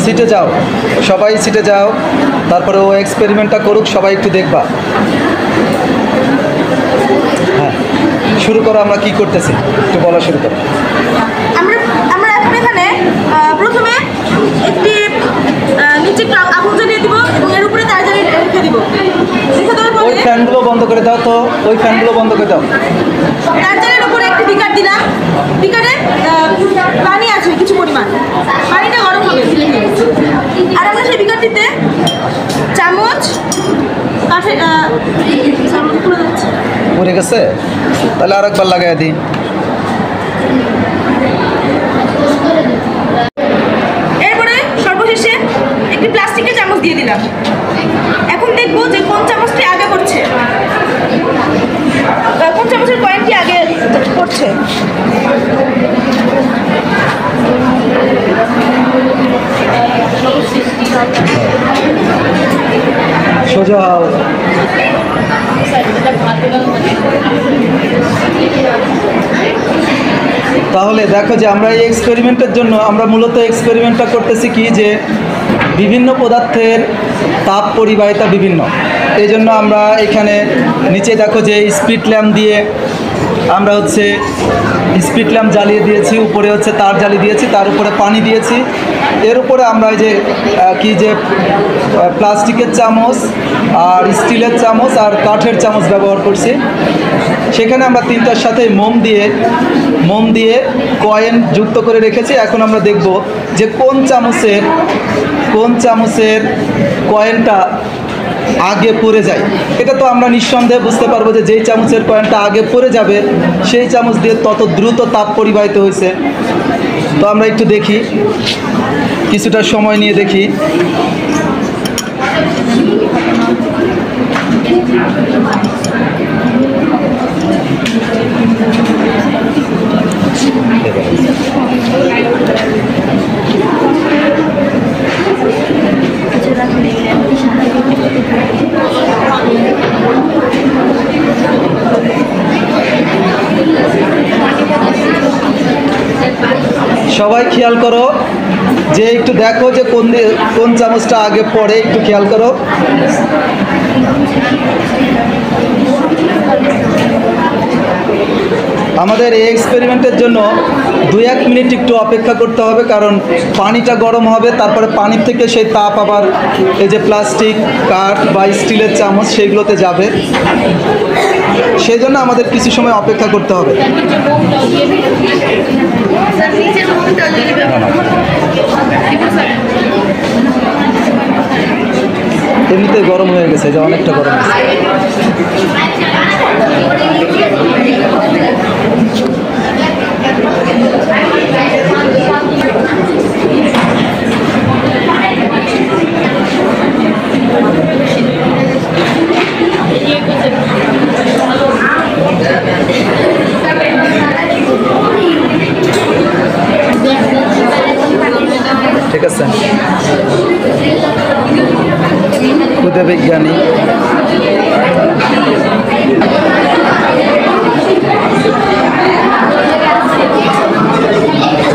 সিটে যাও, সবাই সিটে যাও, তারপরে ও এক্সপেরিমেন্টটা করুক, সবাই একটু দেখবা। হ্যাঁ, শুরু করো, আমরা কি করতেছি একটু বলা শুরু করো। আমরা এখন এখানে প্রথমে একটি নিচে আগুন জ্বালিয়ে দিব এবং এর উপরে তার জ্বালিয়ে রেখে দিব। রেখে দেওয়ার পরে ওই ফ্যানগুলো বন্ধ করে দাও তো, ওই ফ্যানগুলো বন্ধ করে দাও। তার জ্বালিয়ে উপরে একটি বিকার দিলাম। বিকারে পানি আছে কিছু পরিমাণ, পানিটা গরম হবে। আর আমরা সেই বিকারটিতে চামচ কাঠে পড়ে গেছে, তাহলে আর একবার লাগাই দিই। এরপরে সর্বশেষে একটি প্লাস্টিকের চামচ দিয়ে দিলাম। এখন দেখবো যে কোন চামচটি আগে করছে, কোন চামচের কয়েনটি আগে করছে। সোজা হও। তাহলে দেখো যে আমরা এই এক্সপেরিমেন্টের জন্য আমরা মূলত এক্সপেরিমেন্টটা করতেছি কি, যে বিভিন্ন পদার্থের তাপ পরিবাহিতা বিভিন্ন, এই জন্য আমরা এখানে নিচে দেখো যে স্পিড ল্যাম্প দিয়ে আমরা হচ্ছে স্পিড ল্যাম্প জ্বালিয়ে দিয়েছি, উপরে হচ্ছে তার জ্বালিয়ে দিয়েছি, তার উপরে পানি দিয়েছি, এর উপরে আমরা এই যে কি যে প্লাস্টিকের চামচ আর স্টিলের চামচ আর কাঠের চামচ ব্যবহার করছি। সেখানে আমরা তিনটার সাথে মোম দিয়ে কয়েন যুক্ত করে রেখেছি। এখন আমরা দেখব যে কোন চামচের কয়েনটা আগে পড়ে যায়। এটা তো আমরা নিঃসন্দেহে বুঝতে পারবো যে যেই চামচের কয়েনটা আগে পড়ে যাবে সেই চামচ দিয়ে তত দ্রুত তাপ পরিবাহিত হয়েছে। তো আমরা একটু দেখি, কিছুটা সময় নিয়ে দেখি। সবাই খেয়াল করো যে একটু দেখো যে কোন চামচটা আগে পড়ে, একটু খেয়াল করো। আমাদের এই এক্সপেরিমেন্টের জন্য 2-1 মিনিট একটু অপেক্ষা করতে হবে, কারণ পানিটা গরম হবে, তারপরে পানির থেকে সেই তাপ আবার এই যে প্লাস্টিক, কাঠ বা স্টিলের চামচ সেইগুলোতে যাবে, সেই জন্য আমাদের কিছু সময় অপেক্ষা করতে হবে। এমনিতে গরম হয়ে গেছে, যে অনেকটা গরম হয়েছে। ঠিক আছে, ক্ষুদে বিজ্ঞানী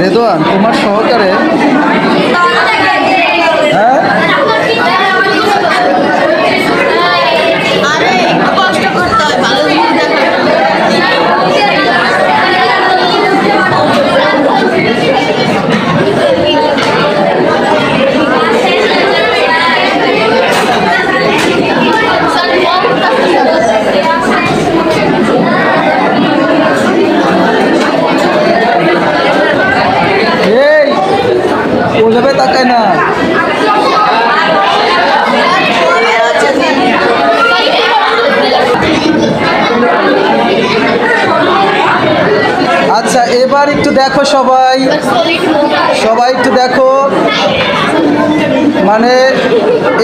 রেদওয়ান, তোমার সহকারে হ্যাঁ ওভাবে তাকায় না। আচ্ছা, এবার একটু দেখো সবাই একটু দেখো, মানে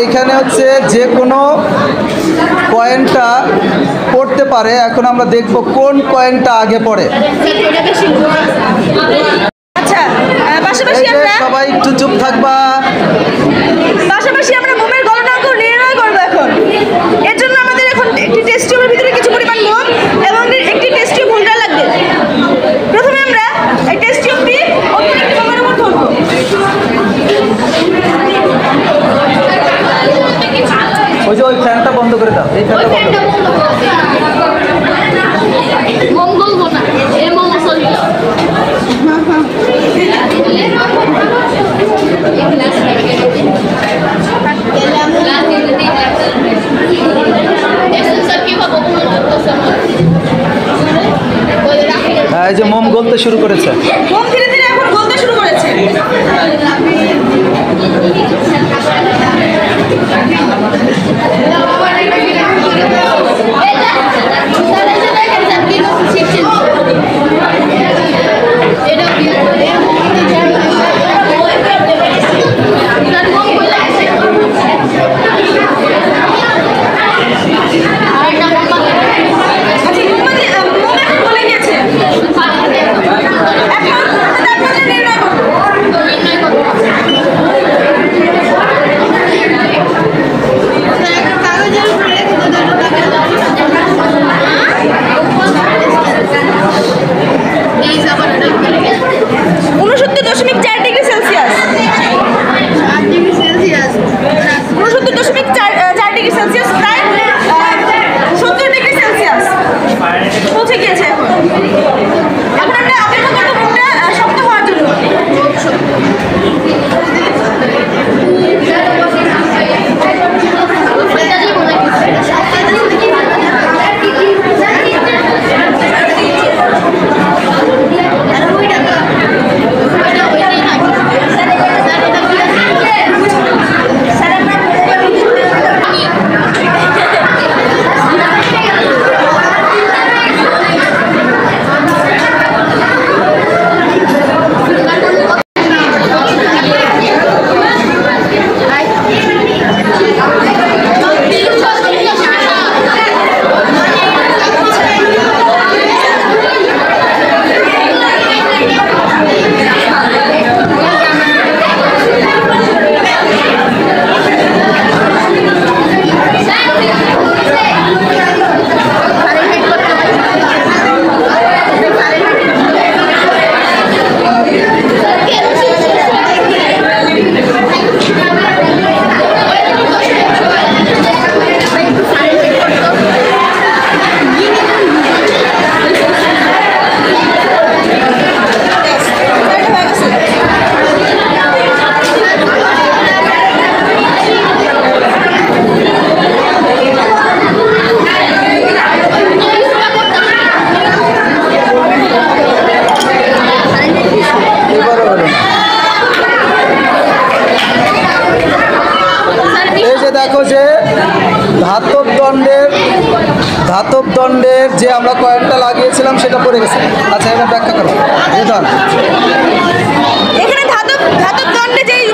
এখানে হচ্ছে যে কোনো কয়েনটা পড়তে পারে। এখন আমরা দেখব কোন কয়েনটা আগে পড়ে। সবাই একটু চুপ থাকবা। পাশাপাশি আমরা মোমের গলনাঙ্ক নির্ণয় করবো। এখন এর জন্য আমাদের এখন একটি টেস্ট টিউবের ভিতরে কিছু পরিমাণ মোম এবং একটি টেস্ট টিউব হোল্ডার লাগবে। প্রথমে আমরা এই টেস্ট টিউবটি অন্য একটি মোমের উপর ধরবো। এই ফ্যানটা কত? মঙ্গল গোনা এ মঙ্গল সরি হ্যাঁ, এই যে মোম গলতে শুরু করেছে। মোম ধীরে ধীরে এখন গলতে শুরু করেছে। আচ্ছা মোমবাতি মোম এখন গলে গেছে। এখন তারপরে নির্ণয় করবো। ঊনসত্তর দশমিক 4 ডিগ্রি সেলসিয়াস। 69.4 ডিগ্রি সেলসিয়াস, প্রায় 70 ডিগ্রি সেলসিয়াস পৌঁছে গিয়েছে। এখন এখন আমরা অপেক্ষা করবো মুখটা শক্ত হওয়ার জন্য। দেখো যে ধাতব দণ্ডের যে আমরা কয়েনটা লাগিয়েছিলাম সেটা পড়ে গেছে। আচ্ছা, এবার ব্যাখ্যা করো। এখানে ধাতব দণ্ডে যেই